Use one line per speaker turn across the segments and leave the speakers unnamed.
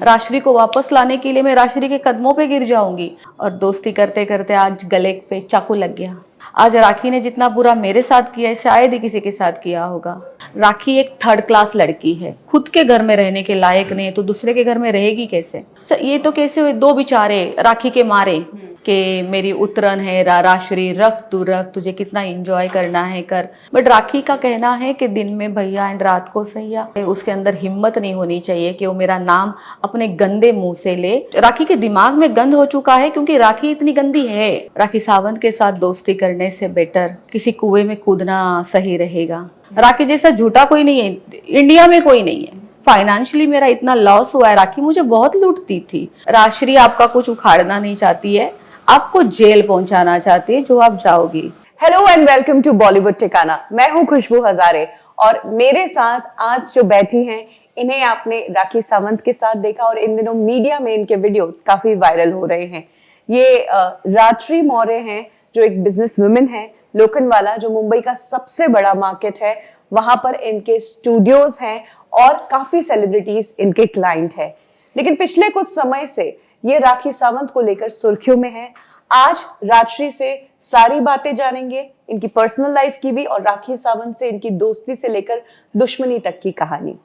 राशि को वापस लाने के लिए मैं राशि के कदमों पे गिर जाऊंगी। और दोस्ती करते करते आज गले पे चाकू लग गया। आज राखी ने जितना बुरा मेरे साथ किया है शायद ही किसी के साथ किया होगा। राखी एक थर्ड क्लास लड़की है, खुद के घर में रहने के लायक नहीं तो दूसरे के घर में रहेगी कैसे। ये तो कैसे हुए दो बेचारे राखी के मारे कि मेरी उतरन है राश्री रख तू रख, तुझे कितना एंजॉय करना है कर। बट राखी का कहना है कि दिन में भैया एंड रात को सैया। उसके अंदर हिम्मत नहीं होनी चाहिए कि वो मेरा नाम अपने गंदे मुंह से ले। राखी के दिमाग में गंद हो चुका है क्योंकि राखी इतनी गंदी है। राखी सावंत के साथ दोस्ती करने से बेटर किसी कुएं में कूदना सही रहेगा। राखी जैसा झूठा कोई नहीं है, इंडिया में कोई नहीं है। फाइनेंशियली मेरा इतना लॉस हुआ है, राखी मुझे बहुत लूटती थी। राशि आपका कुछ उखाड़ना नहीं चाहती है, आपको जेल पहुंचाना चाहती है जो आप जाओगी।
Hello and welcome to Bollywood Thikana. मैं हूं खुशबू हजारे और मेरे साथ आज जो बैठी हैं इन्हें आपने राखी सावंत के साथ देखा और इन दिनों मीडिया में इनके वीडियोस काफी वायरल हो रहे हैं। ये रात्रि मौर्य हैं जो एक बिजनेस वुमेन है लोखंडवाला, जो मुंबई का सबसे बड़ा मार्केट है। वहां पर इनके स्टूडियोज हैं और काफी सेलिब्रिटीज इनके क्लाइंट है। लेकिन पिछले कुछ समय से ये राखी सावंत को लेकर सुर्खियों में है। आज रात्रि से सारी बातें जानेंगे, इनकी पर्सनल लाइफ की भी और राखी सावंत से इनकी दोस्ती से लेकर दुश्मनी तक की कहानी।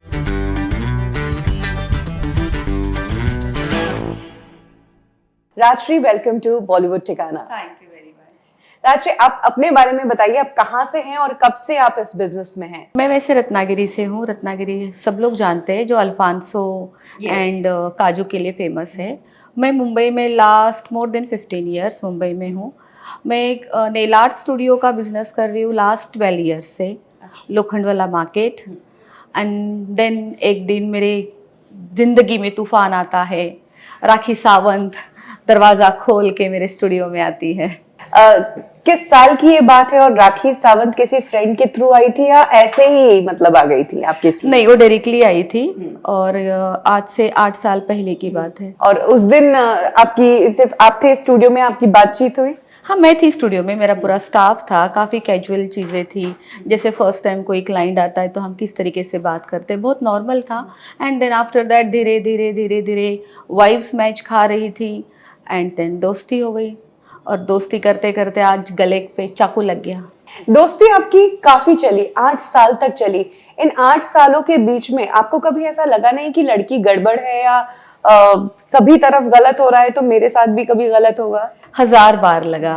रात्रि, वेलकम टू बॉलीवुड ठिकाना।
Thank you very much.
रात्रि, आप अपने बारे में बताइए, आप कहाँ से हैं और कब से आप इस बिजनेस में हैं?
मैं वैसे रत्नागिरी से हूँ। रत्नागिरी सब लोग जानते हैं, जो अल्फांसो एंड काजू के लिए फेमस है। मैं मुंबई में last more than 15 years Mumbai में हूँ। मैं एक नेल आर्ट स्टूडियो का बिजनेस कर रही हूँ लास्ट 12 ईयर्स से, लोखंडवाला मार्केट। एंड देन एक दिन मेरे जिंदगी में तूफान आता है, राखी सावंत दरवाज़ा खोल के मेरे स्टूडियो में आती है।
किस साल की ये बात है और राखी सावंत किसी फ्रेंड के थ्रू आई थी या ऐसे ही मतलब आ गई थी आपके स्टूडियो?
नहीं, वो डायरेक्टली आई थी और आज से 8 साल पहले की बात है।
और उस दिन आपकी सिर्फ आप थे स्टूडियो में, आपकी बातचीत हुई?
हाँ, मैं थी स्टूडियो में, मेरा पूरा स्टाफ था। काफ़ी कैजुअल चीज़ें थी, जैसे फर्स्ट टाइम कोई क्लाइंट आता है तो हम किस तरीके से बात करते हैं, बहुत नॉर्मल था। एंड देन आफ्टर दैट धीरे धीरे धीरे धीरे वाइब्स मैच खा रही थी एंड देन दोस्ती हो गई। और दोस्ती करते करते आज गले पे चाकू लग गया।
दोस्ती आपकी काफी चली, 8 साल तक चली। इन 8 सालों के बीच में आपको कभी ऐसा लगा नहीं कि लड़की गड़बड़ है या सभी तरफ गलत हो रहा है तो मेरे साथ भी कभी गलत होगा?
1000 बार लगा,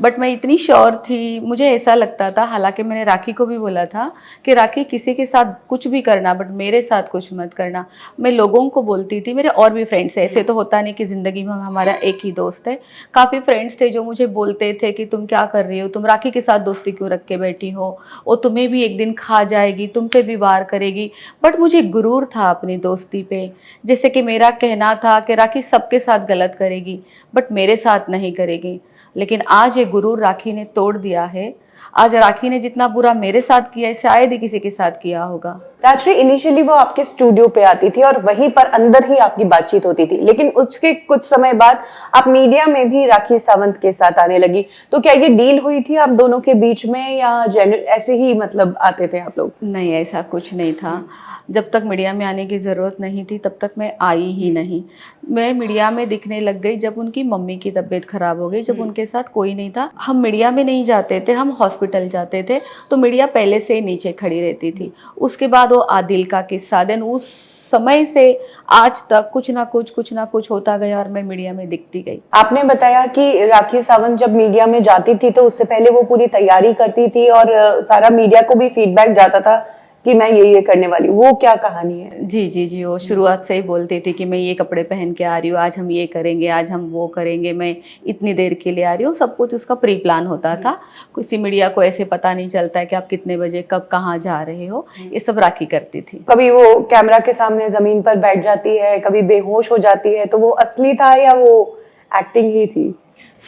बट मैं इतनी श्योर थी। मुझे ऐसा लगता था, हालांकि मैंने राखी को भी बोला था कि राखी किसी के साथ कुछ भी करना बट मेरे साथ कुछ मत करना। मैं लोगों को बोलती थी, मेरे और भी फ्रेंड्स हैं, ऐसे तो होता नहीं कि ज़िंदगी में हमारा एक ही दोस्त है। काफ़ी फ्रेंड्स थे जो मुझे बोलते थे कि तुम क्या कर रही हो, तुम राखी के साथ दोस्ती क्यों रख के बैठी हो, वो तुम्हें भी एक दिन खा जाएगी, तुम पे भी वार करेगी। बट मुझे गुरूर था अपनी दोस्ती पे, जैसे कि मेरा कहना था कि राखी सबके साथ गलत करेगी बट मेरे साथ नहीं करेगी। लेकिन आज ये गुरूर राखी ने तोड़ दिया है। आज राखी ने जितना बुरा मेरे साथ किया है शायद ही किसी के साथ किया होगा।
रात्रि, इनिशियली वो आपके स्टूडियो पे आती थी और वहीं पर अंदर ही आपकी बातचीत होती थी, लेकिन उसके कुछ समय बाद आप मीडिया में भी राखी सावंत के साथ आने लगी। तो क्या ये डील हुई थी आप दोनों के बीच में या ऐसे ही मतलब आते थे आप लोग?
नहीं, ऐसा कुछ नहीं था। जब तक मीडिया में आने की ज़रूरत नहीं थी तब तक मैं आई ही नहीं। मैं मीडिया में दिखने लग गई जब उनकी मम्मी की तबीयत ख़राब हो गई, जब उनके साथ कोई नहीं था। हम मीडिया में नहीं जाते थे, हम हॉस्पिटल जाते थे, तो मीडिया पहले से ही नीचे खड़ी रहती थी। उसके बाद वो आदिल का किस्सा, देन उस समय से आज तक कुछ ना कुछ होता गया और मैं मीडिया में दिखती गई।
आपने बताया कि राखी सावंत जब मीडिया में जाती थी तो उससे पहले वो पूरी तैयारी करती थी और सारा मीडिया को भी फीडबैक जाता था कि मैं ये करने वाली हूँ। वो क्या कहानी है?
जी, वो शुरुआत से ही बोलती थी कि मैं ये कपड़े पहन के आ रही हूँ, आज हम ये करेंगे, आज हम वो करेंगे, मैं इतनी देर के लिए आ रही हूँ। सब कुछ उसका प्री प्लान होता था। किसी मीडिया को ऐसे पता नहीं चलता है कि आप कितने बजे कब कहाँ जा रहे हो, ये सब राखी करती थी।
कभी वो कैमरा के सामने जमीन पर बैठ जाती है, कभी बेहोश हो जाती है, तो वो असली था या वो एक्टिंग ही थी?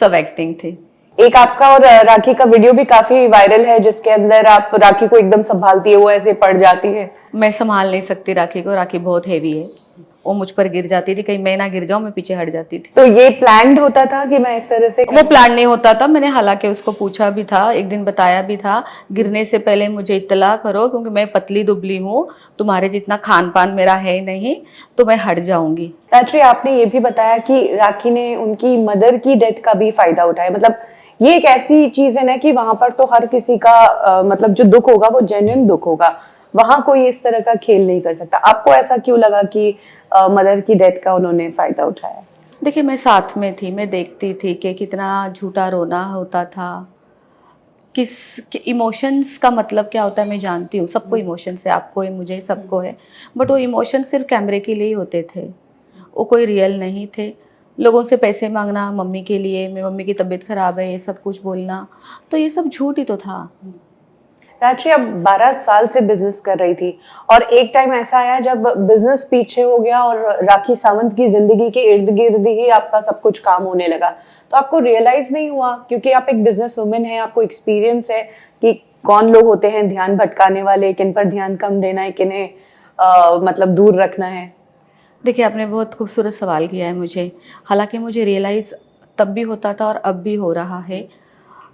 सब एक्टिंग थी।
एक आपका और राखी का वीडियो भी काफी वायरल है जिसके अंदर आप राखी को एकदम संभालती है, वो ऐसे पड़ जाती है।
मैं संभाल नहीं सकती राखी को, राखी बहुत हैवी है। वो मुझ पर गिर जाती थी, कहीं मैं ना गिर जाऊं, मैं पीछे हट जाती थी।
तो ये प्लान्ड होता था कि मैं इस तरह से
वो प्लान नहीं होता था, मैंने हालांकि उसको पूछा भी था, एक दिन बताया भी था, गिरने से पहले मुझे इत्तला करो क्योंकि मैं पतली दुबली हूँ, तुम्हारे जितना खान पान मेरा है नहीं, तो मैं हट जाऊंगी।
राजश्री, आपने ये भी बताया कि राखी ने उनकी मदर की डेथ का भी फायदा उठाया। मतलब ये एक ऐसी चीज है ना कि वहां पर तो हर किसी का मतलब जो दुख होगा वो जेन्युइन दुख होगा, वहां कोई इस तरह का खेल नहीं कर सकता। आपको ऐसा क्यों लगा कि मदर की डेथ का उन्होंने फायदा उठाया?
देखिए मैं साथ में थी, मैं देखती थी कि कितना झूठा रोना होता था, किस इमोशंस का मतलब क्या होता है मैं जानती हूँ, सबको इमोशंस है, आपको है, मुझे, सबको है, बट वो इमोशन सिर्फ कैमरे के लिए ही होते थे, वो कोई रियल नहीं थे। लोगों से पैसे मांगना मम्मी के लिए, मैं मम्मी की तबीयत खराब है, ये सब कुछ बोलना, तो ये सब झूठ ही तो था।
राजश्री, अब 12 साल से बिजनेस कर रही थी और एक टाइम ऐसा आया जब बिजनेस पीछे हो गया और राखी सावंत की जिंदगी के इर्द गिर्द ही आपका सब कुछ काम होने लगा। तो आपको रियलाइज नहीं हुआ, क्योंकि आप एक बिजनेस वुमेन है, आपको एक्सपीरियंस है कि कौन लोग होते हैं ध्यान भटकाने वाले, किन पर ध्यान कम देना है, किन्हें मतलब दूर रखना है?
देखिए आपने बहुत खूबसूरत सवाल किया है मुझे, हालांकि मुझे रियलाइज़ तब भी होता था और अब भी हो रहा है,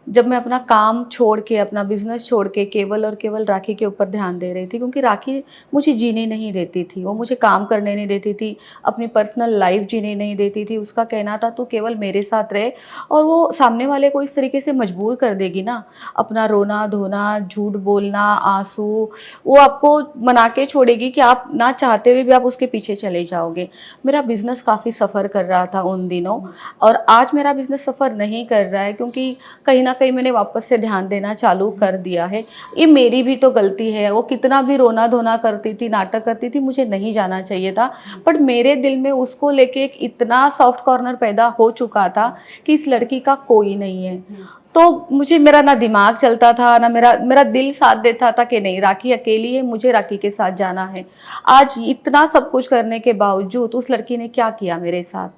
जब मैं अपना काम छोड़ के, अपना बिजनेस छोड़ के केवल और केवल राखी के ऊपर ध्यान दे रही थी, क्योंकि राखी मुझे जीने नहीं देती थी, वो मुझे काम करने नहीं देती थी, अपनी पर्सनल लाइफ जीने नहीं देती थी। उसका कहना था तू केवल मेरे साथ रहे, और वो सामने वाले को इस तरीके से मजबूर कर देगी ना, अपना रोना धोना, झूठ बोलना, आंसू, वो आपको मना के छोड़ेगी कि आप ना चाहते हुए भी आप उसके पीछे चले जाओगे। मेरा बिजनेस काफ़ी सफ़र कर रहा था उन दिनों, और आज मेरा बिजनेस सफ़र नहीं कर रहा है, क्योंकि कहीं ना कहीं मैंने वापस से ध्यान देना चालू कर दिया है। ये मेरी भी तो गलती है, वो कितना भी रोना धोना करती थी, नाटक करती थी, मुझे नहीं जाना चाहिए था, बट मेरे दिल में उसको लेके एक इतना सॉफ्ट कॉर्नर पैदा हो चुका था कि इस लड़की का कोई नहीं है। तो मुझे, मेरा ना दिमाग चलता था, ना मेरा मेरा दिल साथ देता था कि नहीं, राखी अकेली है, मुझे राखी के साथ जाना है। आज इतना सब कुछ करने के बावजूद उस लड़की ने क्या किया मेरे साथ?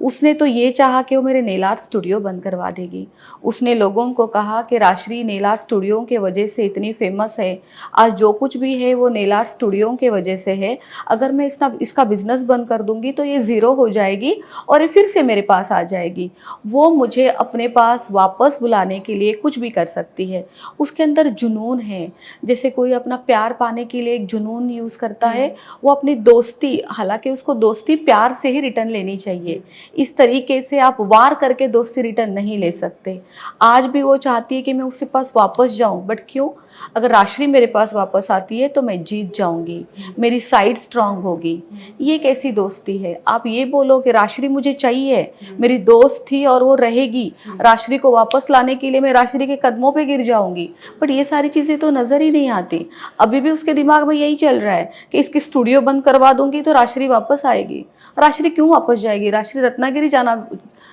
उसने तो ये चाहा कि वो मेरे नेल आर्ट स्टूडियो बंद करवा देगी। उसने लोगों को कहा कि राजश्री नेल आर्ट स्टूडियो के वजह से इतनी फेमस है, आज जो कुछ भी है वो नेल आर्ट स्टूडियो के वजह से है, अगर मैं इसका बिजनेस बंद कर दूंगी तो ये ज़ीरो हो जाएगी और ये फिर से मेरे पास आ जाएगी। वो मुझे अपने पास वापस बुलाने के लिए कुछ भी कर सकती है। उसके अंदर जुनून है, जैसे कोई अपना प्यार पाने के लिए एक जुनून यूज़ करता है, वो अपनी दोस्ती, हालांकि उसको दोस्ती प्यार से ही रिटर्न लेनी चाहिए, इस तरीके से आप वार करके दोस्ती रिटर्न नहीं ले सकते। आज भी वो चाहती है कि मैं उसके पास वापस जाऊं, बट क्यों? अगर राशि मेरे पास वापस आती है तो मैं जीत जाऊंगी, मेरी साइड स्ट्रांग होगी। ये कैसी दोस्ती है? आप ये बोलो कि राशि मुझे चाहिए, मेरी दोस्त थी और वो रहेगी, राशि को वापस लाने के लिए मैं राशि के कदमों पे गिर जाऊंगी, बट ये सारी चीज़ें तो नज़र ही नहीं आती। अभी भी उसके दिमाग में यही चल रहा है कि इसकी स्टूडियो बंद करवा दूंगी तो राशि वापस आएगी। राशि क्यों वापस जाएगी? राशि रत्नागिरी जाना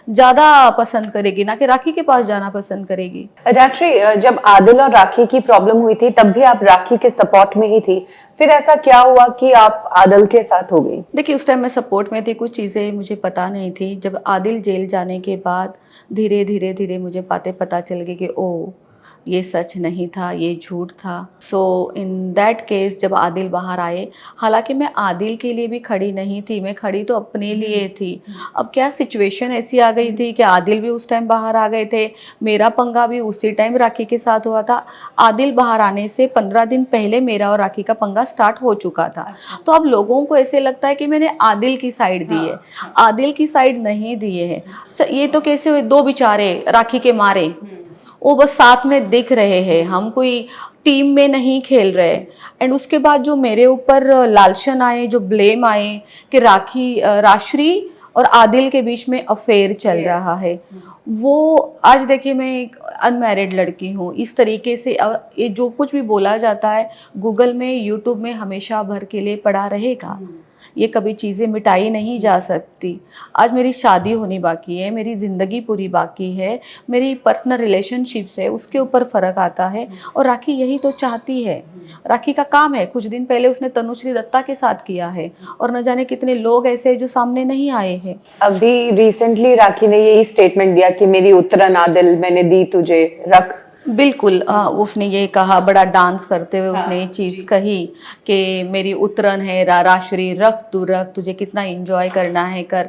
ज़्यादा पसंद करेगी, ना कि राखी के पास जाना पसंद करेगी।
राजश्री, जब आदिल और राखी की प्रॉब्लम हुई थी तब भी आप राखी के सपोर्ट में ही थी, फिर ऐसा क्या हुआ कि आप आदिल के साथ हो गई?
देखिए उस टाइम मैं सपोर्ट में थी, कुछ चीज़ें मुझे पता नहीं थी। जब आदिल जेल जाने के बाद धीरे धीरे धीरे मुझे बातें पता चल गई कि ओ, ये सच नहीं था, ये झूठ था। सो इन दैट केस जब आदिल बाहर आए, हालांकि मैं आदिल के लिए भी खड़ी नहीं थी, मैं खड़ी तो अपने लिए थी। अब क्या सिचुएशन ऐसी आ गई थी कि आदिल भी उस टाइम बाहर आ गए थे, मेरा पंगा भी उसी टाइम राखी के साथ हुआ था। आदिल बाहर आने से 15 दिन पहले मेरा और राखी का पंगा स्टार्ट हो चुका था। तो अब लोगों को ऐसे लगता है कि मैंने आदिल की साइड दी है, आदिल की साइड नहीं दिए है। ये तो कैसे हुए, दो बेचारे राखी के मारे, वो बस साथ में दिख रहे हैं, हम कोई टीम में नहीं खेल रहे। एंड उसके बाद जो मेरे ऊपर लालशन आए, जो ब्लेम आए कि राशि और आदिल के बीच में अफेयर चल रहा है, वो आज देखिए मैं एक अनमैरिड लड़की हूँ, इस तरीके से ये जो कुछ भी बोला जाता है गूगल में, यूट्यूब में हमेशा भर के लिए पड़ा रहेगा। ये कभी चीज़ें मिटाई नहीं जा सकती। आज मेरी शादी होनी बाकी है, मेरी ज़िंदगी पूरी बाकी है, मेरी पर्सनल रिलेशनशिप्स है, उसके ऊपर फ़र्क आता है। और राखी यही तो चाहती है, राखी का काम है। कुछ दिन पहले उसने तनुश्री दत्ता के साथ किया है, और न जाने कितने लोग ऐसे हैं जो सामने नहीं आए हैं।
अभी रिसेंटली राखी ने यही स्टेटमेंट दिया कि मेरी उत्तरन आदिल मैंने दी तुझे, रख।
बिल्कुल उसने ये कहा, बड़ा डांस करते हुए उसने ये
हाँ,
चीज़
जी।
कही कि मेरी उतरन है राश्री, रख तू रख, तुझे कितना एंजॉय करना है कर।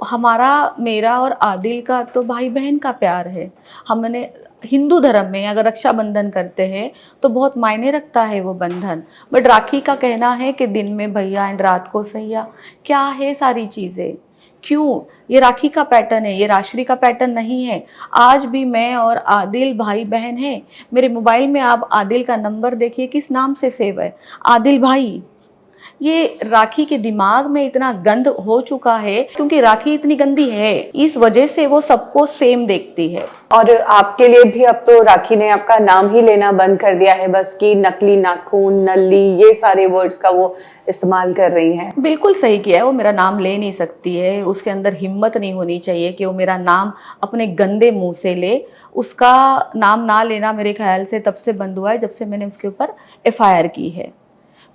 हमारा, मेरा और आदिल का तो भाई बहन का प्यार है। हमने हिंदू धर्म में अगर रक्षाबंधन करते हैं तो बहुत मायने रखता है वो बंधन। बट राखी का कहना है कि दिन में भैया एंड रात को सैया। क्या है सारी चीज़ें? क्यों? ये राखी का पैटर्न है, ये राशि का पैटर्न नहीं है। आज भी मैं और आदिल भाई बहन हैं। मेरे मोबाइल में आप आदिल का नंबर देखिए किस नाम से सेव है, आदिल भाई। ये राखी के दिमाग में इतना गंद हो चुका है क्योंकि राखी इतनी गंदी है, इस वजह से वो सबको सेम देखती है।
और आपके लिए भी अब तो राखी ने आपका नाम ही लेना बंद कर दिया है, बस कि नकली नाखून, नल्ली, ये सारे वर्ड्स का वो इस्तेमाल कर रही हैं।
बिल्कुल सही किया है, वो मेरा नाम ले नहीं सकती है, उसके अंदर हिम्मत नहीं होनी चाहिए कि वो मेरा नाम अपने गंदे मुंह से ले। उसका नाम ना लेना मेरे ख्याल से तब से बंद हुआ है जब से मैंने उसके ऊपर एफआईआर की है।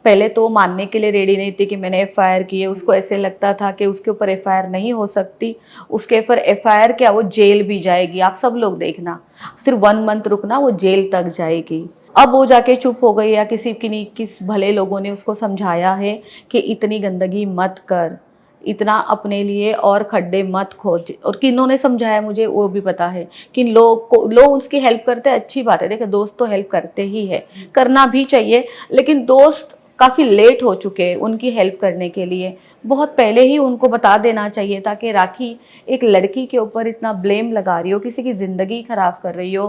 पहले तो वो मानने के लिए रेडी नहीं थी कि मैंने एफआईआर की है, उसको ऐसे लगता था कि उसके ऊपर एफआईआर नहीं हो सकती, उसके ऊपर एफआईआर क्या वो जेल भी जाएगी। आप सब लोग देखना, सिर्फ 1 मंथ रुकना वो जेल तक जाएगी। अब वो जाके चुप हो गई या किसी की नहीं, किस भले लोगों ने उसको समझाया है कि इतनी गंदगी मत कर, इतना अपने लिए और खड्डे मत खोज। और किन्होंने समझाया मुझे वो भी पता है, किन लोग उसकी हेल्प करते हैं, अच्छी बात है। देखिए दोस्त तो हेल्प करते ही है, करना भी चाहिए, लेकिन दोस्त काफ़ी लेट हो चुके हैं उनकी हेल्प करने के लिए। बहुत पहले ही उनको बता देना चाहिए था कि राखी एक लड़की के ऊपर इतना ब्लेम लगा रही हो, किसी की ज़िंदगी ख़राब कर रही हो,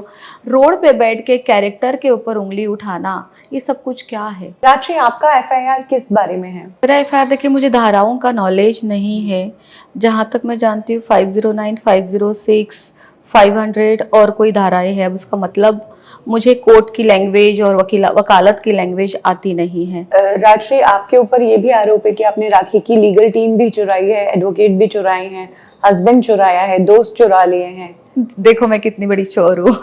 रोड पे बैठ के कैरेक्टर के ऊपर उंगली उठाना, ये सब कुछ क्या है।
राशि, आपका एफआईआर किस बारे में है?
मेरा एफआईआर देखिए, मुझे धाराओं का नॉलेज नहीं है। जहाँ तक मैं जानती हूँ 509, 506, 500 और कोई धाराएं है। अब उसका मतलब मुझे कोर्ट की लैंग्वेज और वकालत की लैंग्वेज आती नहीं है।
राजश्री, आपके ऊपर ये भी आरोप है कि आपने राखी की लीगल टीम भी चुराई है, एडवोकेट भी चुराए हैं, हस्बैंड चुराया है, दोस्त चुरा लिए हैं।
देखो मैं कितनी बड़ी चोर हूँ।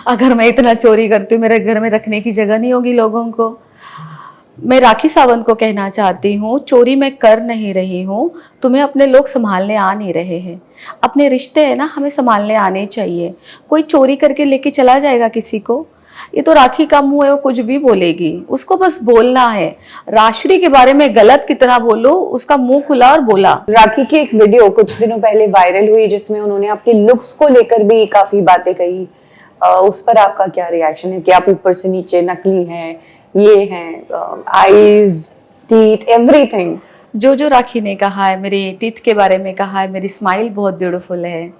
अगर मैं इतना चोरी करती हूँ, मेरे घर में रखने की जगह नहीं होगी लोगों को। मैं राखी सावंत को कहना चाहती हूँ, चोरी मैं कर नहीं रही हूँ, तुम्हें अपने लोग संभालने आ नहीं रहे हैं। अपने रिश्ते हैं ना, हमें संभालने आने चाहिए। कोई चोरी करके लेके चला जाएगा किसी को? ये तो राखी का मुंह है, वो कुछ भी बोलेगी, उसको बस बोलना है। राशि के बारे में गलत कितना बोलो, उसका मुंह खुला और बोला।
राखी की एक वीडियो कुछ दिनों पहले वायरल हुई जिसमें उन्होंने आपके लुक्स को लेकर भी काफी बातें कही। उस पर आपका क्या रिएक्शन है कि आप ऊपर से नीचे नकली हैं, ये हैं, आईज, टीथ, एवरीथिंग?
जो जो राखी ने कहा है, मेरी टीथ के बारे में कहा है, मेरी स्माइल बहुत ब्यूटीफुल है।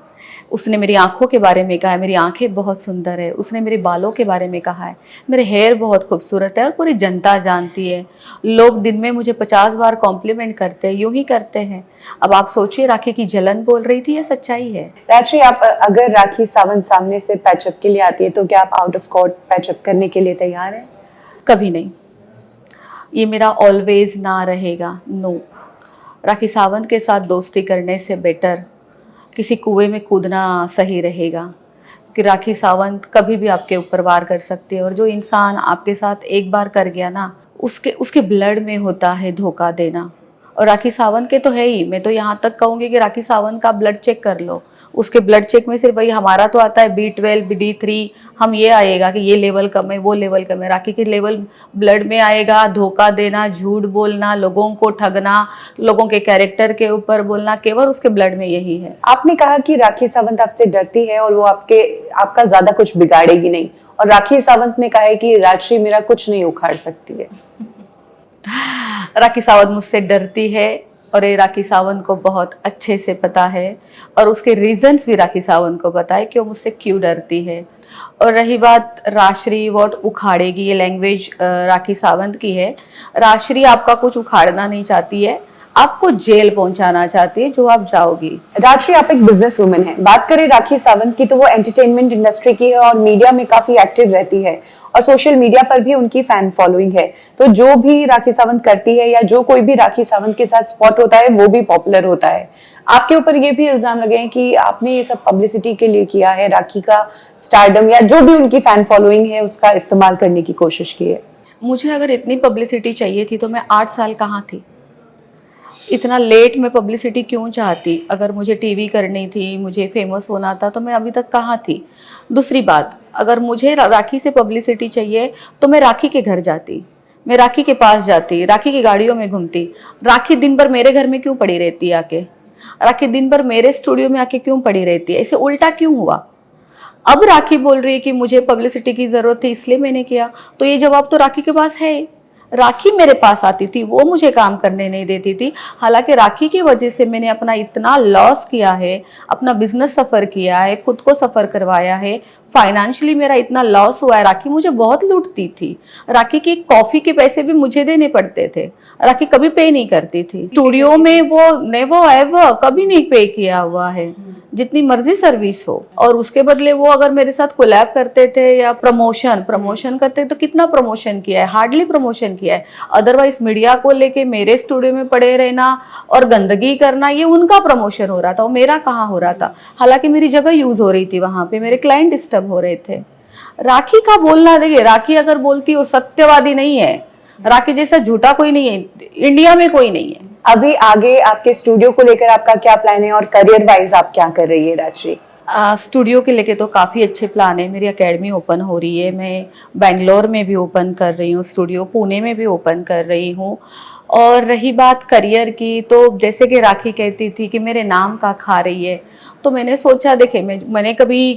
उसने मेरी आँखों के बारे में कहा है, मेरी आँखें बहुत सुंदर है। उसने मेरे बालों के बारे में कहा है, मेरे हेयर बहुत खूबसूरत है। और पूरी जनता जानती है, लोग दिन में मुझे 50 बार कॉम्प्लीमेंट करते हैं, यूं ही करते हैं। अब आप सोचिए, राखी की जलन बोल रही थी या सच्चाई है?
राजश्री, आप अगर राखी सावंत सामने से पैचअप के लिए आती है तो क्या आप आउट ऑफ कोर्ट पैचअप करने के लिए तैयार हैं?
कभी नहीं, ये मेरा ऑलवेज ना रहेगा, नो। राखी सावंत के साथ दोस्ती करने से बेटर किसी कुएं में कूदना सही रहेगा, कि राखी सावंत कभी भी आपके ऊपर वार कर सकती है। और जो इंसान आपके साथ एक बार कर गया ना, उसके उसके ब्लड में होता है धोखा देना। और राखी सावंत के तो है ही। मैं तो यहाँ तक कहूँगी कि राखी सावंत का ब्लड चेक कर लो, उसके ब्लड चेक में सिर्फ वही, हमारा तो आता है B12, D3, हम ये आएगा कि ये लेवल कम है, वो लेवल कम है। राखी के लेवल ब्लड में आएगा धोखा देना, झूठ बोलना, लोगों को ठगना, लोगों के कैरेक्टर के ऊपर बोलना, केवल उसके ब्लड में यही है।
आपने कहा कि राखी सावंत आपसे डरती है और वो आपका ज्यादा कुछ बिगाड़ेगी नहीं, और राखी सावंत ने कहा है कि राजश्री मेरा कुछ नहीं उखाड़ सकती है।
राखी सावंत मुझसे डरती है और ये राखी सावंत को बहुत अच्छे से पता है, और उसके रीजंस भी राखी सावंत को पता है कि वो मुझसे क्यों डरती है। और रही बात राशि वॉट उखाड़ेगी, ये लैंग्वेज राखी सावंत की है। राशि आपका कुछ उखाड़ना नहीं चाहती है, आपको जेल पहुंचाना चाहती है, जो आप जाओगी।
राजश्री, आप एक बिजनेस वुमन है। बात करें राखी सावंत की तो वो एंटरटेनमेंट इंडस्ट्री की है और मीडिया में काफी एक्टिव रहती है, और सोशल मीडिया पर भी उनकी फैन फॉलोइंग है। तो जो भी राखी सावंत करती है या जो कोई भी राखी सावंत के साथ स्पॉट होता है वो भी पॉपुलर होता है। आपके ऊपर ये भी इल्जाम लगे हैं कि आपने ये सब पब्लिसिटी के लिए किया है, राखी का स्टारडम या जो भी उनकी फैन फॉलोइंग है उसका इस्तेमाल करने की कोशिश की है।
मुझे अगर इतनी पब्लिसिटी चाहिए थी तो मैं 8 साल कहाँ थी? इतना लेट मैं पब्लिसिटी क्यों चाहती? अगर मुझे टीवी करनी थी, मुझे फेमस होना था, तो मैं अभी तक कहाँ थी? दूसरी बात, अगर मुझे राखी से पब्लिसिटी चाहिए तो मैं राखी के घर जाती, मैं राखी के पास जाती, राखी की गाड़ियों में घूमती। राखी दिन भर मेरे घर में क्यों पड़ी रहती है आके? राखी दिन भर मेरे स्टूडियो में आके क्यों पड़ी रहती है? इसे उल्टा क्यों हुआ? अब राखी बोल रही है कि मुझे पब्लिसिटी की जरूरत थी इसलिए मैंने किया, तो ये जवाब तो राखी के पास है। राखी मेरे पास आती थी, वो मुझे काम करने नहीं देती थी। हालांकि राखी की वजह से मैंने अपना इतना लॉस किया है, अपना बिजनेस सफ़र किया है, खुद को सफ़र करवाया है, फाइनेंशियली मेरा इतना लॉस हुआ है। राखी मुझे बहुत लूटती थी। राखी की कॉफ़ी के पैसे भी मुझे देने पड़ते थे, राखी कभी पे नहीं करती थी। स्टूडियो में वो नेवर एवर कभी नहीं पे किया हुआ है, जितनी मर्जी सर्विस हो। और उसके बदले वो अगर मेरे साथ कोलैब करते थे या प्रमोशन करते तो कितना प्रमोशन किया है? हार्डली प्रमोशन किया है। अदरवाइज मीडिया को लेके मेरे स्टूडियो में पड़े रहना और गंदगी करना, ये उनका प्रमोशन हो रहा था, वो मेरा कहाँ हो रहा था। हालांकि मेरी जगह यूज हो रही थी, वहां पे मेरे क्लाइंट डिस्टर्ब हो रहे थे। राखी का बोलना, देखिए राखी अगर बोलती वो सत्यवादी नहीं है, राखी जैसा झूठा कोई नहीं है, इंडिया में कोई नहीं है।
अभी आगे आपके स्टूडियो को लेकर आपका क्या प्लान है और करियर वाइज आप क्या कर रही है राजश्री?
स्टूडियो के लेके तो काफ़ी अच्छे प्लान है। मेरी एकेडमी ओपन हो रही है, मैं बेंगलोर में भी ओपन कर रही हूँ स्टूडियो, पुणे में भी ओपन कर रही हूँ। और रही बात करियर की, तो जैसे कि राखी कहती थी कि मेरे नाम का खा रही है, तो मैंने सोचा, देखिए मैंने कभी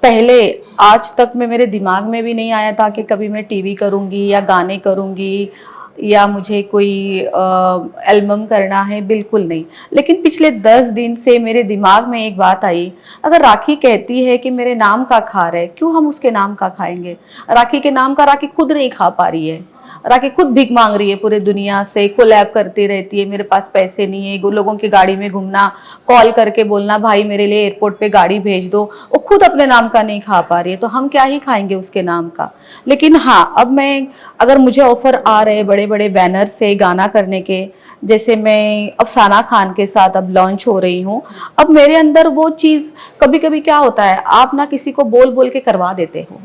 पहले आज तक में मेरे दिमाग में भी नहीं आया था कि कभी मैं टीवी करूँगी या गाने करूँगी या मुझे कोई एल्बम करना है, बिल्कुल नहीं। लेकिन पिछले 10 दिन से मेरे दिमाग में एक बात आई, अगर राखी कहती है कि मेरे नाम का खा रहे, क्यों हम उसके नाम का खाएंगे? राखी के नाम का राखी खुद नहीं खा पा रही है, राखी खुद भीख मांग रही है पूरे दुनिया से, कोलैब करती रहती है, मेरे पास पैसे नहीं है, लोगों की गाड़ी में घूमना, कॉल करके बोलना भाई मेरे लिए एयरपोर्ट पे गाड़ी भेज दो, वो खुद अपने नाम का नहीं खा पा रही है, तो हम क्या ही खाएंगे उसके नाम का। लेकिन हाँ, अब मैं, अगर मुझे ऑफर आ रहे बड़े बड़े बैनर से गाना करने के, जैसे मैं अफसाना खान के साथ अब लॉन्च हो रही हूँ, अब मेरे अंदर वो चीज़, कभी कभी क्या होता है, आप ना किसी को बोल बोल के करवा देते हो,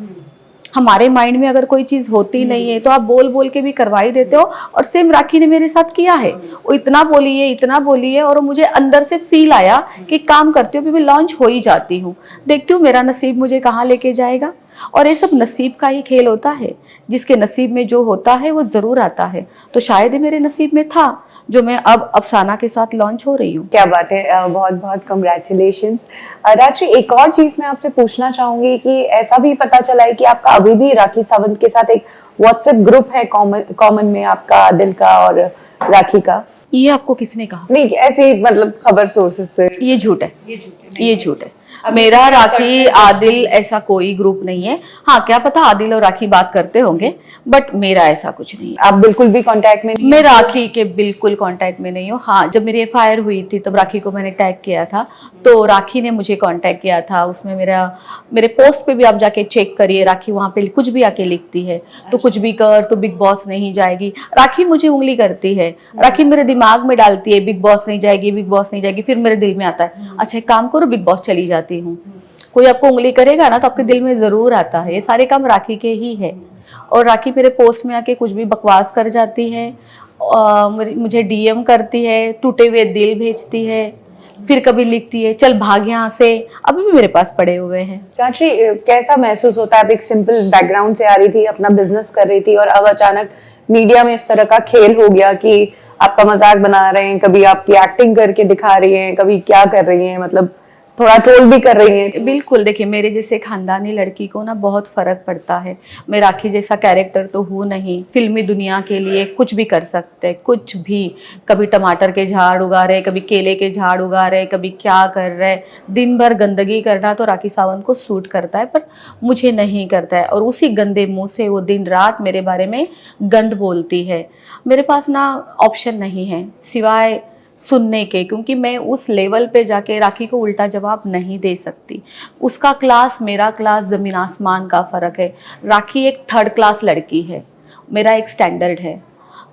हमारे माइंड में अगर कोई चीज होती नहीं है तो आप बोल बोल के भी करवा ही देते हो। और सेम राखी ने मेरे साथ किया है, वो इतना बोली है और मुझे अंदर से फील आया कि काम करती हूँ, अभी मैं लॉन्च हो ही जाती हूँ, देखती हूँ मेरा नसीब मुझे कहाँ लेके जाएगा। और ये सब नसीब का ही खेल होता है, जिसके नसीब में जो होता है वो जरूर आता है। तो शायद ही मेरे नसीब में था जो मैं अब अफसाना के साथ लॉन्च हो रही हूँ।
क्या बात है, बहुत बहुत कंग्रेचुलेशंस। राजश्री, एक और चीज मैं आपसे पूछना चाहूंगी कि ऐसा भी पता चला है कि आपका अभी भी राखी सावंत के साथ एक व्हाट्सएप ग्रुप है कॉमन में, आपका आदिल का और राखी का।
ये आपको किसने कहा?
नहीं, ऐसे मतलब खबर सोर्सेस से।
ये झूठ है, ये झूठ है। मेरा राखी आदिल ऐसा कोई ग्रुप नहीं है। हाँ, क्या पता आदिल और राखी बात करते होंगे, बट मेरा ऐसा कुछ नहीं है।
आप बिल्कुल भी कांटेक्ट में नहीं?
मैं राखी के बिल्कुल कांटेक्ट में नहीं हूँ। हाँ, जब मेरी एफआईआर हुई थी तब राखी को मैंने टैग किया था, तो राखी ने मुझे कांटेक्ट किया था। उसमें मेरे पोस्ट पे भी आप जाके चेक करिए, राखी वहाँ पे कुछ भी आके लिखती है, तो कुछ भी कर तो बिग बॉस नहीं जाएगी। राखी मुझे उंगली करती है, राखी मेरे दिमाग में डालती है बिग बॉस नहीं जाएगी, बिग बॉस नहीं जाएगी। फिर मेरे दिल में आता है, अच्छा एक काम करो बिग बॉस चली जाती हूँ। कोई आपको उंगली करेगा ना तो आपके दिल में जरूर आता है। ये सारे काम राखी के ही है। और राखी मेरे पोस्ट में आके कुछ भी बकवास कर जाती है, मुझे डीएम करती है, टूटे हुए दिल भेजती है, फिर कभी लिखती है चल भाग यहाँ से, अभी भी मेरे पास पड़े हुए हैं।
राजश्री, कैसा महसूस होता है? आप एक सिंपल बैकग्राउंड से आ रही थी, अपना बिजनेस कर रही थी और अब अचानक मीडिया में इस तरह का खेल हो गया कि आपका मजाक बना रहे हैं, कभी आपकी एक्टिंग करके दिखा रही हैं, कभी क्या कर रही हैं, मतलब थोड़ा ट्रोल भी कर रही हैं।
बिल्कुल, देखिए मेरे जैसे खानदानी लड़की को ना बहुत फर्क पड़ता है। मैं राखी जैसा कैरेक्टर तो हूँ नहीं, फिल्मी दुनिया के लिए कुछ भी कर सकते हैं, कुछ भी। कभी टमाटर के झाड़ उगा रहे, कभी केले के झाड़ उगा रहे, कभी क्या कर रहे, दिन भर गंदगी करना तो राखी सावंत को सूट करता है, पर मुझे नहीं करता है। और उसी गंदे मुंह से वो दिन रात मेरे बारे में गंद बोलती है। मेरे पास ना ऑप्शन नहीं है सिवाय सुनने के, क्योंकि मैं उस लेवल पे जाके राखी को उल्टा जवाब नहीं दे सकती। उसका क्लास मेरा क्लास ज़मीन आसमान का फ़र्क है। राखी एक 3rd क्लास लड़की है, मेरा एक स्टैंडर्ड है,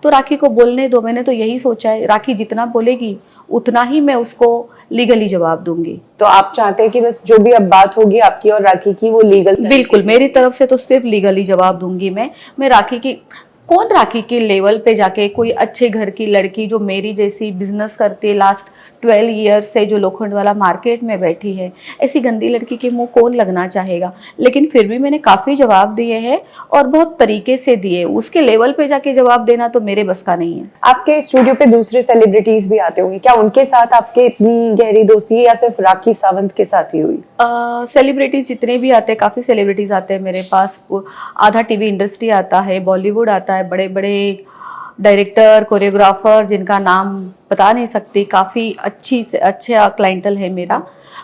तो राखी को बोलने दो। मैंने तो यही सोचा है, राखी जितना बोलेगी उतना ही मैं उसको लीगली जवाब दूंगी।
तो आप चाहते हैं कि बस जो भी अब बात होगी आपकी और राखी की वो लीगल?
बिल्कुल, मेरी तरफ से तो सिर्फ लीगली जवाब दूंगी मैं राखी की। कौन राखी के लेवल पे जाके कोई अच्छे घर की लड़की जो मेरी जैसी बिजनेस करती है लास्ट 12 ईयर से, जो लोखंडवाला मार्केट में बैठी है, ऐसी गंदी लड़की के मुंह कौन लगना चाहेगा। लेकिन फिर भी मैंने काफ़ी जवाब दिए हैं और बहुत तरीके से दिए। उसके लेवल पे जाके जवाब देना तो मेरे बस का नहीं है।
आपके स्टूडियो पे दूसरे सेलिब्रिटीज भी आते होंगे, क्या उनके साथ आपके इतनी गहरी दोस्ती है या सिर्फ राखी सावंत के साथ ही हुई?
सेलिब्रिटीज जितने भी आते हैं, काफ़ी सेलिब्रिटीज आते हैं मेरे पास। आधा टीवी इंडस्ट्री आता है, बॉलीवुड आता है, बड़े बड़े डायरेक्टर, कोरियोग्राफर जिनका नाम बता नहीं सकती, काफ़ी अच्छा क्लाइंटल है मेरा।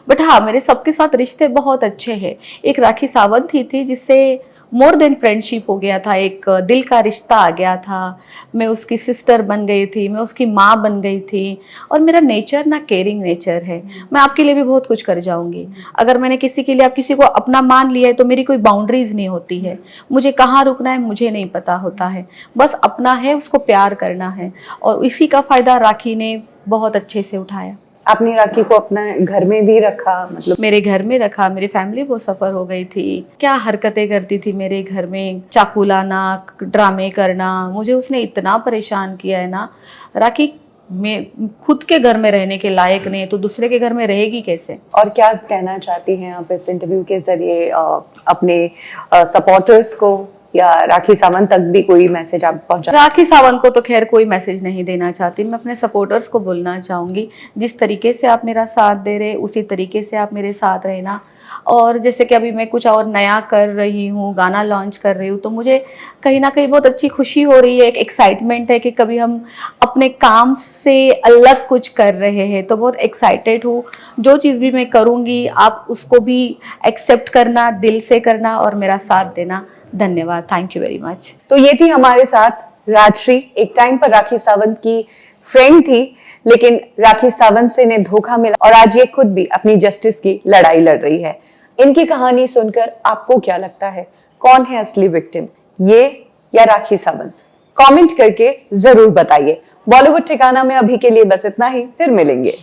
बट हाँ, मेरे सबके साथ रिश्ते बहुत अच्छे हैं। एक राखी सावंत ही थी जिससे मोर देन फ्रेंडशिप हो गया था, एक दिल का रिश्ता आ गया था। मैं उसकी सिस्टर बन गई थी, मैं उसकी माँ बन गई थी। और मेरा नेचर ना केयरिंग नेचर है। मैं आपके लिए भी बहुत कुछ कर जाऊंगी। अगर मैंने किसी के लिए, आप किसी को अपना मान लिया है तो मेरी कोई बाउंड्रीज नहीं होती है। मुझे कहाँ रुकना है मुझे नहीं पता होता है। बस अपना है, उसको प्यार करना है। और इसी का फायदा राखी ने बहुत अच्छे से उठाया।
आपने राखी को अपने घर में भी रखा, मतलब
मेरे घर में रखा। मेरी फैमिली बहुत सफर हो गई थी। क्या हरकतें करती थी मेरे घर में, चाकू लाना, ड्रामे करना, मुझे उसने इतना परेशान किया है ना। राखी में खुद के घर में रहने के लायक नहीं तो दूसरे के घर में रहेगी कैसे।
और क्या कहना चाहती हैं आप इस इंटरव्यू के जरिए अपने सपोर्टर्स को, या राखी सावंत तक भी कोई मैसेज आप पहुंचा?
राखी सावंत को तो खैर कोई मैसेज नहीं देना चाहती। मैं अपने सपोर्टर्स को बोलना चाहूँगी, जिस तरीके से आप मेरा साथ दे रहे उसी तरीके से आप मेरे साथ रहना। और जैसे कि अभी मैं कुछ और नया कर रही हूँ, गाना लॉन्च कर रही हूँ, तो मुझे कहीं ना कहीं बहुत अच्छी खुशी हो रही है, एक एक्साइटमेंट है कि कभी हम अपने काम से अलग कुछ कर रहे हैं। तो बहुत एक्साइटेड हूँ। जो चीज़ भी मैं करूँगी आप उसको भी एक्सेप्ट करना, दिल से करना और मेरा साथ देना। धन्यवाद, थैंक यू वेरी मच।
तो ये थी हमारे साथ राजश्री। एक टाइम पर राखी सावंत की फ्रेंड थी, लेकिन राखी सावंत से इन्हें धोखा मिला और आज ये खुद भी अपनी जस्टिस की लड़ाई लड़ रही है। इनकी कहानी सुनकर आपको क्या लगता है, कौन है असली विक्टिम, ये या राखी सावंत? कमेंट करके जरूर बताइए। बॉलीवुड ठिकाना में अभी के लिए बस इतना ही, फिर मिलेंगे।